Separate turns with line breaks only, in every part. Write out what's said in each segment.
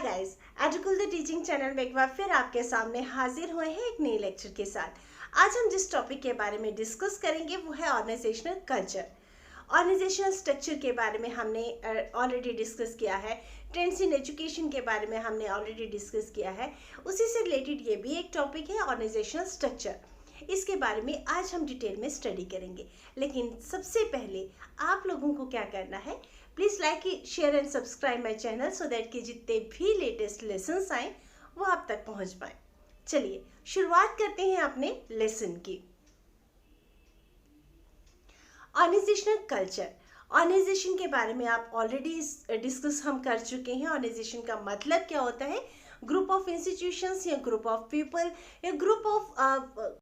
Guys, एजुकुल the teaching channel में एक बार फिर आपके सामने हाजिर हुए हैं एक नई लेक्चर के साथ। आज हम जिस टॉपिक के बारे में डिस्कस करेंगे वो है ऑर्गेनाइजेशनल कल्चर। ऑर्गेनाइजेशनल स्ट्रक्चर के बारे में हमने ऑलरेडी डिस्कस किया है। ट्रेंड्स इन एजुकेशन के बारे में हमने ऑलरेडी डिस्कस किया है। उसी से रिलेटेड ये भी एक टॉपिक है ऑर्गेनाइजेशनल स्ट्रक्चर। इसके बारे में आज हम डिटेल में स्टडी करेंगे, लेकिन सबसे पहले आप लोगों को क्या करना है, please like, share and subscribe my channel so that कि जितने भी लेटेस्ट लेसन्स आए वो आप तक पहुंच पाए। चलिए शुरुआत करते हैं अपने लेसन की। Organisational culture. ऑर्गेनाइजेशन के बारे में आप ऑलरेडी डिस्कस हम कर चुके हैं। ऑर्गेनाइजेशन का मतलब क्या होता है? ग्रुप ऑफ इंस्टीट्यूशंस या ग्रुप ऑफ पीपल या ग्रुप ऑफ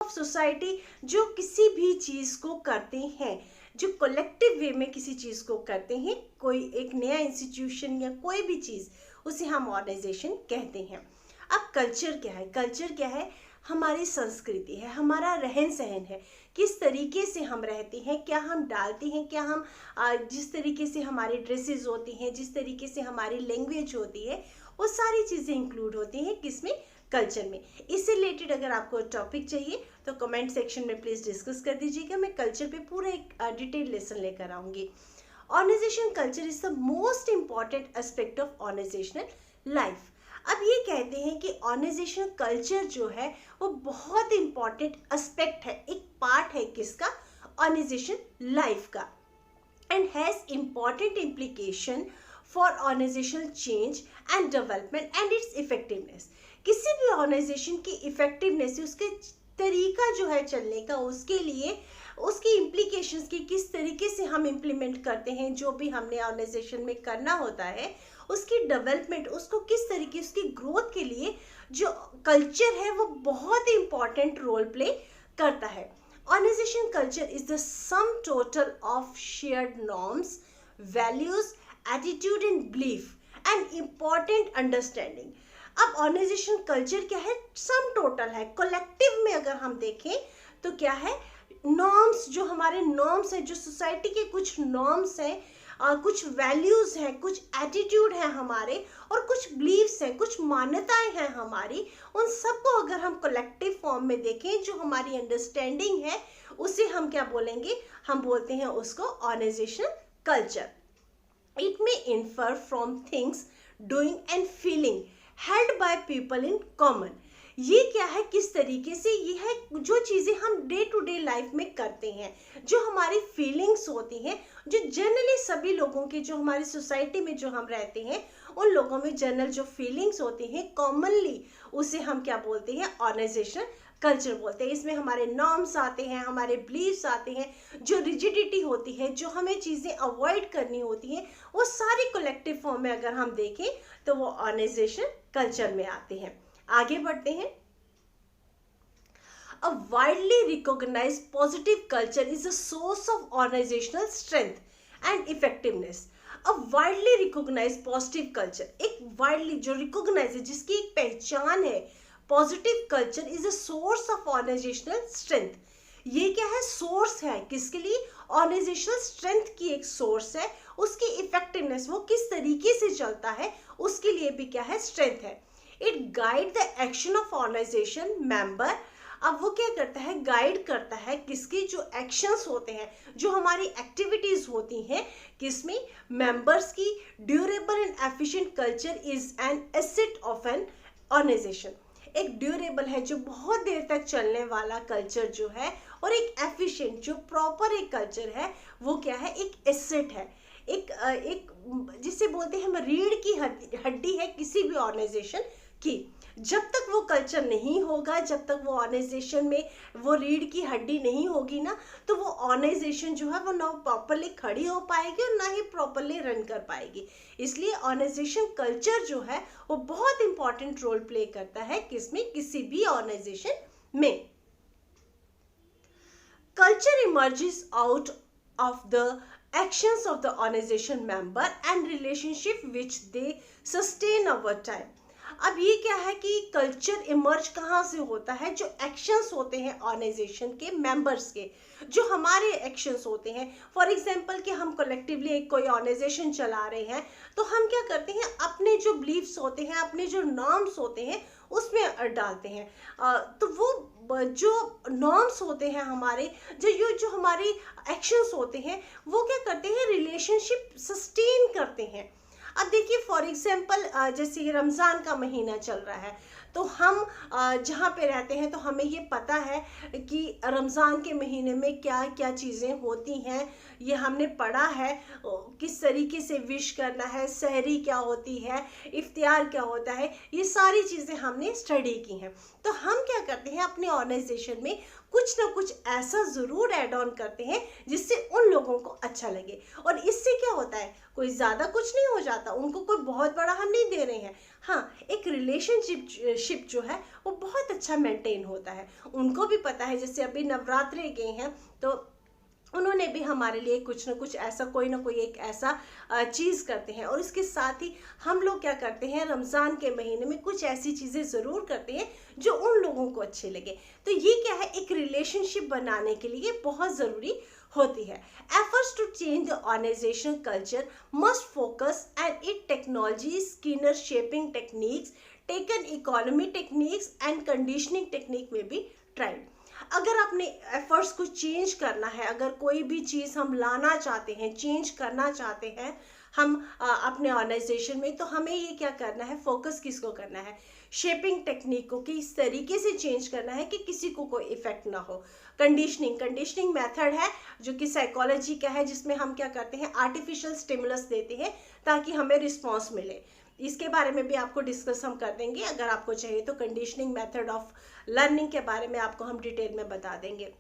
सोसाइटी जो किसी भी चीज़ को करते हैं, जो कलेक्टिव वे में किसी चीज़ को करते हैं, कोई एक नया इंस्टीट्यूशन या कोई भी चीज़, उसे हम ऑर्गेनाइजेशन कहते हैं। अब कल्चर क्या है? कल्चर क्या है? हमारी संस्कृति है, हमारा रहन सहन है, किस तरीके से हम रहते हैं, क्या हम डालते हैं, क्या हम जिस तरीके से हमारी ड्रेसेस होती हैं, जिस तरीके से हमारी लैंग्वेज होती है, वो सारी चीज़ें इंक्लूड होती हैं किसमें? कल्चर में। इससे रिलेटेड अगर आपको टॉपिक चाहिए तो कमेंट सेक्शन में प्लीज़ डिस्कस कर दीजिएगा। मैं कल्चर पे पूरा एक डिटेल लेसन लेकर आऊँगी। Organisation culture is the most important aspect of organisational life. अब ये कहते हैं कि ऑर्गेनाइजेशन कल्चर जो है वो बहुत इंपॉर्टेंट एस्पेक्ट है, एक पार्ट है किसका? ऑर्गेनाइजेशन लाइफ का, and has important implication for organisational change and development and its effectiveness. किसी भी ऑर्गेनाइजेशन की इफेक्टिवनेस, उसके तरीका जो है चलने का, उसके लिए उसकी इम्प्लीकेशंस की किस तरीके से हम इम्प्लीमेंट करते हैं, जो भी हमने ऑर्गेनाइजेशन में करना होता है, उसकी डेवलपमेंट, उसको किस तरीके, उसकी ग्रोथ के लिए जो कल्चर है वो बहुत इंपॉर्टेंट रोल प्ले करता है। Organisation culture is the sum total of shared norms, values, attitude and belief and important understanding. अब ऑर्गेनाइजेशन कल्चर क्या है? सम टोटल है। कलेक्टिव में अगर हम देखें तो क्या है? नॉर्म्स, जो हमारे नॉर्म्स हैं, जो सोसाइटी के कुछ नॉर्म्स हैं, कुछ वैल्यूज हैं, कुछ एटीट्यूड हैं हमारे, और कुछ बिलीव्स हैं, कुछ मान्यताएं हैं हमारी, उन सबको अगर हम कलेक्टिव फॉर्म में देखें, जो हमारी अंडरस्टैंडिंग है, उसे हम क्या बोलेंगे? हम बोलते हैं उसको organisation culture. It may infer from things, doing and feeling held by people in common। ये क्या है? किस तरीके से? ये है जो चीज़ें हम डे टू डे लाइफ में करते हैं, जो हमारी फीलिंग्स होती हैं, जो जनरली सभी लोगों के, जो हमारी सोसाइटी में जो हम रहते हैं, उन लोगों में जनरल जो फीलिंग्स होती हैं कॉमनली, उसे हम क्या बोलते हैं? ऑर्गेनाइजेशनल कल्चर बोलते हैं। इसमें हमारे नॉर्म्स आते हैं, हमारे बिलीव्स आते हैं, जो रिजिडिटी होती है, जो हमें चीज़ें अवॉइड करनी होती हैं, वो सारी कलेक्टिव फॉर्म में अगर हम देखें तो वो ऑर्गेनाइजेशन कल्चर में आते हैं। आगे बढ़ते हैं। A widely recognized positive culture is a source of organizational strength and effectiveness। A widely recognized positive culture, एक widely जो recognize है, जिसकी एक पहचान है, positive culture is a source of organisational strength. ये क्या है? सोर्स है किसके लिए? ऑर्गेनाइजेशनल स्ट्रेंथ की एक सोर्स है। उसकी इफेक्टिवनेस, वो किस तरीके से चलता है, उसके लिए भी क्या है? स्ट्रेंथ है। It guide the action of organisation member. अब वो क्या करता है? गाइड करता है किसकी? जो एक्शंस होते हैं, जो हमारी एक्टिविटीज होती हैं, किसमें? मेंबर्स की। Durable and efficient culture is an asset of an organisation. एक ड्यूरेबल है, जो बहुत देर तक चलने वाला कल्चर जो है, और एक एफिशिएंट, जो प्रॉपर एक कल्चर है, वो क्या है? एक एसेट है, एक जिसे बोलते हैं हम रीढ़ की हड्डी है किसी भी ऑर्गेनाइजेशन की। जब तक वो कल्चर नहीं होगा, जब तक वो ऑर्गेनाइजेशन में वो रीढ़ की हड्डी नहीं होगी ना, तो वो ऑर्गेनाइजेशन जो है वो ना प्रॉपरली खड़ी हो पाएगी और ना ही प्रॉपरली रन कर पाएगी। इसलिए ऑर्गेनाइजेशन कल्चर जो है वो बहुत इंपॉर्टेंट रोल प्ले करता है किसमें? किसी भी ऑर्गेनाइजेशन में। Culture emerges out of the actions of the organization member and relationship which they sustain over time। अब ये क्या है कि कल्चर इमर्ज कहाँ से होता है? जो एक्शंस होते हैं ऑर्गेनाइजेशन के मेंबर्स के, जो हमारे एक्शंस होते हैं। फॉर एग्जांपल कि हम कलेक्टिवली एक कोई ऑर्गेनाइजेशन चला रहे हैं, तो हम क्या करते हैं? अपने जो होते हैं, अपने जो नॉर्म्स होते हैं उसमें डालते हैं। तो वो जो नॉर्म्स होते हैं हमारे, जो हमारी एक्शंस होते हैं, वो क्या करते हैं, रिलेशनशिप सस्टेन करते हैं। अब देखिए फॉर एग्जांपल जैसे रमज़ान का महीना चल रहा है, तो हम जहाँ पे रहते हैं तो हमें ये पता है कि रमज़ान के महीने में क्या क्या चीज़ें होती हैं, ये हमने पढ़ा है। किस तरीके से विश करना है, सहरी क्या होती है, इफ्तियार क्या होता है, ये सारी चीज़ें हमने स्टडी की हैं। तो हम क्या करते हैं, अपने ऑर्गेनाइजेशन में कुछ ना कुछ ऐसा ज़रूर ऐड ऑन करते हैं जिससे उन लोगों को अच्छा लगे। और इससे क्या होता है, कोई ज़्यादा कुछ नहीं हो जाता, उनको कोई बहुत बड़ा हम नहीं दे रहे हैं। हाँ, एक रिलेशनशिप जो है वो बहुत अच्छा मेंटेन होता है। उनको भी पता है, जैसे अभी नवरात्रे गए हैं तो उन्होंने भी हमारे लिए कुछ ना कुछ ऐसा, कोई ना कोई एक ऐसा चीज़ करते हैं। और इसके साथ ही हम लोग क्या करते हैं, रमज़ान के महीने में कुछ ऐसी चीज़ें ज़रूर करते हैं जो उन लोगों को अच्छे लगे। तो ये क्या है, एक रिलेशनशिप बनाने के लिए बहुत ज़रूरी होती है। Efforts to change the organisational culture must focus and it technology, Skinner shaping techniques, token economy techniques and conditioning technique में भी ट्राइड। अगर अपने एफर्ट्स को चेंज करना है, अगर कोई भी चीज़ हम लाना चाहते हैं, चेंज करना चाहते हैं हम अपने ऑर्गेनाइजेशन में, तो हमें ये क्या करना है, फोकस किसको करना है, शेपिंग टेक्निक को, कि इस तरीके से चेंज करना है कि किसी को कोई इफेक्ट ना हो। कंडीशनिंग मेथड है जो कि साइकोलॉजी का है, जिसमें हम क्या करते हैं, आर्टिफिशियल स्टिमुलस देते हैं ताकि हमें रिस्पॉन्स मिले। इसके बारे में भी आपको डिस्कस हम कर देंगे, अगर आपको चाहिए तो कंडीशनिंग मेथड ऑफ लर्निंग के बारे में आपको हम डिटेल में बता देंगे।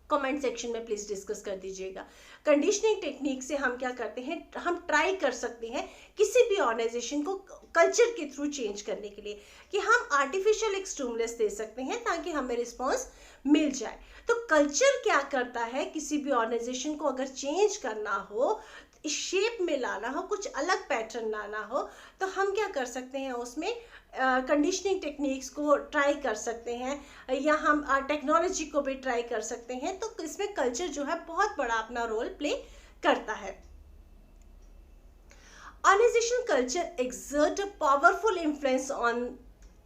कमेंट सेक्शन में प्लीज डिस्कस कर दीजिएगा। कंडीशनिंग टेक्निक से हम क्या करते हैं, हम ट्राई कर सकते हैं किसी भी ऑर्गेनाइजेशन को कल्चर के थ्रू चेंज करने के लिए, कि हम आर्टिफिशियल एक स्टिमुलस दे सकते हैं ताकि हमें रिस्पॉन्स मिल जाए। तो कल्चर क्या करता है, किसी भी ऑर्गेनाइजेशन को अगर चेंज करना हो, इस शेप में लाना हो, कुछ अलग पैटर्न लाना हो, तो हम क्या कर सकते हैं, उसमें कंडीशनिंग टेक्निक्स को ट्राई कर सकते हैं, या हम टेक्नोलॉजी को भी ट्राई कर सकते हैं। तो इसमें कल्चर जो है बहुत बड़ा अपना रोल प्ले करता है। Organizational culture exert a powerful influence on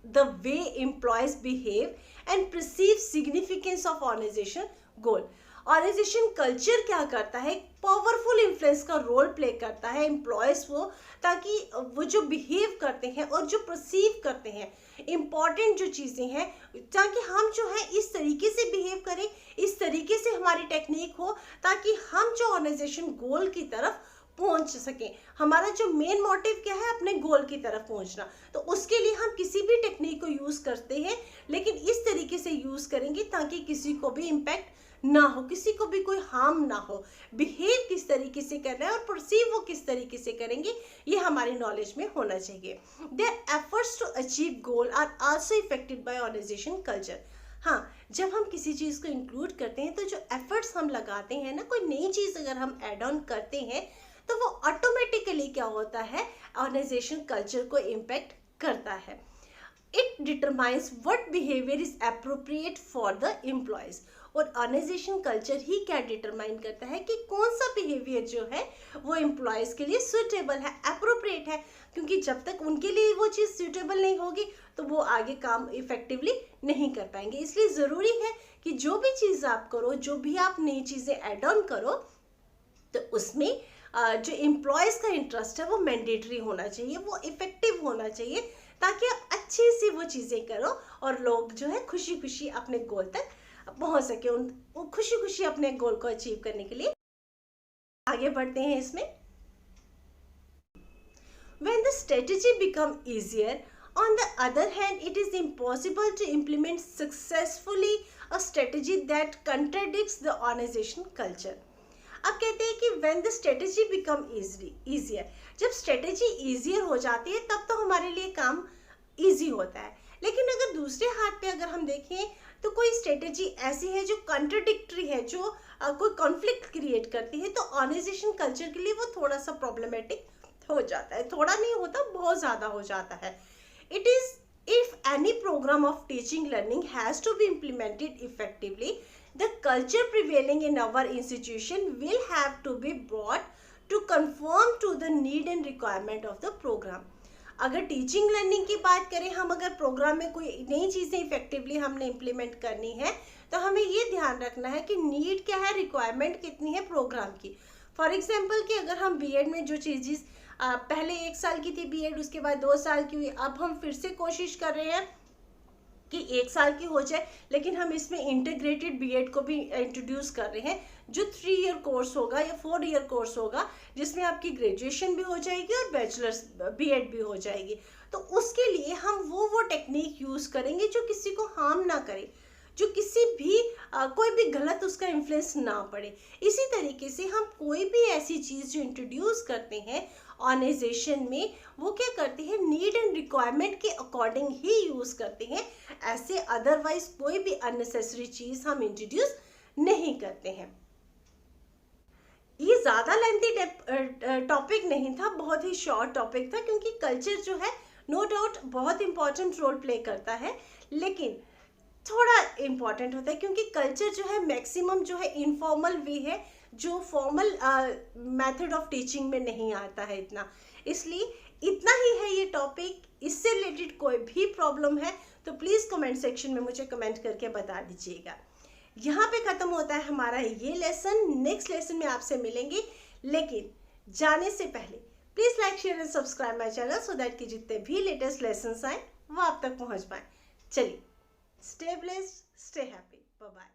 the way employees behave and perceive significance of organization goal. Organisation culture क्या करता है, पावरफुल इन्फ्लुएंस का रोल प्ले करता है एम्प्लॉयज़ को, ताकि वो जो बिहेव करते हैं और जो परसीव करते हैं इम्पॉर्टेंट जो चीज़ें हैं, ताकि हम जो है इस तरीके से बिहेव करें, इस तरीके से हमारी टेक्निक हो, ताकि हम जो ऑर्गेनाइजेशन गोल की तरफ पहुंच सकें। हमारा जो मेन मोटिव क्या है, अपने गोल की तरफ पहुंचना। तो उसके लिए हम किसी भी टेक्निक को यूज़ करते हैं, लेकिन इस तरीके से यूज़ करेंगे ताकि किसी को भी इम्पैक्ट ना हो, किसी को भी कोई हार्म ना हो। बिहेव किस तरीके से करना है और परसीव वो किस तरीके से करेंगे, ये हमारी नॉलेज में होना चाहिए। Their efforts to achieve goal are also affected by organisation culture. हाँ, जब हम किसी चीज़ को इंक्लूड करते हैं, तो जो एफर्ट्स हम लगाते हैं ना, कोई नई चीज़ अगर हम एड ऑन करते हैं, तो वो ऑटोमेटिकली क्या होता है, ऑर्गेनाइजेशन कल्चर को इम्पैक्ट करता है। It determines what behaviour is appropriate for the employees. और ऑर्गेनाइजेशन कल्चर ही क्या डिटरमाइन करता है कि कौन सा बिहेवियर जो है वो एम्प्लॉयज के लिए सुटेबल है, एप्रोप्रिएट है। क्योंकि जब तक उनके लिए वो चीज़ सुटेबल नहीं होगी, तो वो आगे काम इफेक्टिवली नहीं कर पाएंगे। इसलिए ज़रूरी है कि जो भी चीज़ आप करो, जो भी आप नई चीज़ें एड ऑन करो, तो उसमें जो एम्प्लॉयज़ का इंटरेस्ट है वो मैंडेटरी होना चाहिए, वो इफेक्टिव होना चाहिए, ताकि आप अच्छे से वो चीज़ें करो और लोग जो है खुशी खुशी अपने गोल तक पहुंच सके, वो खुशी खुशी अपने गोल को अचीव करने के लिए आगे बढ़ते हैं। इसमें when the strategy become easier, on the other hand it is impossible to implement successfully a strategy that contradicts the organization culture. अब कहते हैं कि when the strategy become easier, जब स्ट्रेटेजी ईजियर हो जाती है तब तो हमारे लिए काम ईजी होता है। लेकिन अगर दूसरे हाथ पे अगर हम देखें, तो कोई स्ट्रेटेजी ऐसी है जो कॉन्ट्रडिक्टरी है, जो कोई कॉन्फ्लिक्ट क्रिएट करती है, तो ऑर्गेनाइजेशन कल्चर के लिए वो थोड़ा सा प्रॉब्लमेटिक हो जाता है। थोड़ा नहीं होता, बहुत ज़्यादा हो जाता है। It is if any program of teaching learning has to be implemented effectively, the culture prevailing in our institution will have to be brought to conform to the need and requirement of the program. अगर teaching learning की बात करें, हम अगर programme में कोई नई चीज़ें इफेक्टिवली हमने इम्प्लीमेंट करनी है तो हमें ये ध्यान रखना है कि नीड क्या है, रिक्वायरमेंट कितनी है प्रोग्राम की। फॉर एग्जाम्पल कि अगर हम बीएड में जो चीज़ें पहले 1 साल की थी बीएड, उसके बाद 2 साल की हुई, अब हम फिर से कोशिश कर रहे हैं कि 1 साल की हो जाए, लेकिन हम इसमें इंटीग्रेटेड बीएड को भी इंट्रोड्यूस कर रहे हैं जो 3 ईयर कोर्स होगा या 4 ईयर कोर्स होगा, जिसमें आपकी ग्रेजुएशन भी हो जाएगी और बैचलर्स बीएड भी हो जाएगी। तो उसके लिए हम वो टेक्निक यूज़ करेंगे जो किसी को हार्म ना करे, जो किसी भी कोई भी गलत उसका इन्फ्लुएंस ना पड़े। इसी तरीके से हम कोई भी ऐसी चीज़ जो इंट्रोड्यूस करते हैं ऑर्गेनाइजेशन में, वो क्या करते हैं, नीड एंड रिक्वायरमेंट के अकॉर्डिंग ही यूज़ करते हैं। ऐसे अदरवाइज कोई भी अननेसेसरी चीज़ हम इंट्रोड्यूस नहीं करते हैं। ये ज़्यादा लेंथी टॉपिक नहीं था, बहुत ही शॉर्ट टॉपिक था, क्योंकि कल्चर जो है नो डाउट बहुत इंपॉर्टेंट रोल प्ले करता है, लेकिन थोड़ा इम्पॉर्टेंट होता है क्योंकि कल्चर जो है मैक्सिमम जो है इनफॉर्मल वे है, जो फॉर्मल मेथड ऑफ टीचिंग में नहीं आता है इतना। इसलिए इतना ही है ये टॉपिक। इससे रिलेटेड कोई भी प्रॉब्लम है तो प्लीज़ कमेंट सेक्शन में मुझे कमेंट करके बता दीजिएगा। यहाँ पे ख़त्म होता है हमारा ये लेसन। नेक्स्ट लेसन में आपसे मिलेंगे, लेकिन जाने से पहले please like share and subscribe my channel so that कि जितने भी लेटेस्ट लेसन्स आए वो आप तक पहुँच पाए। चलिए, stay blessed, stay happy. Bye-bye.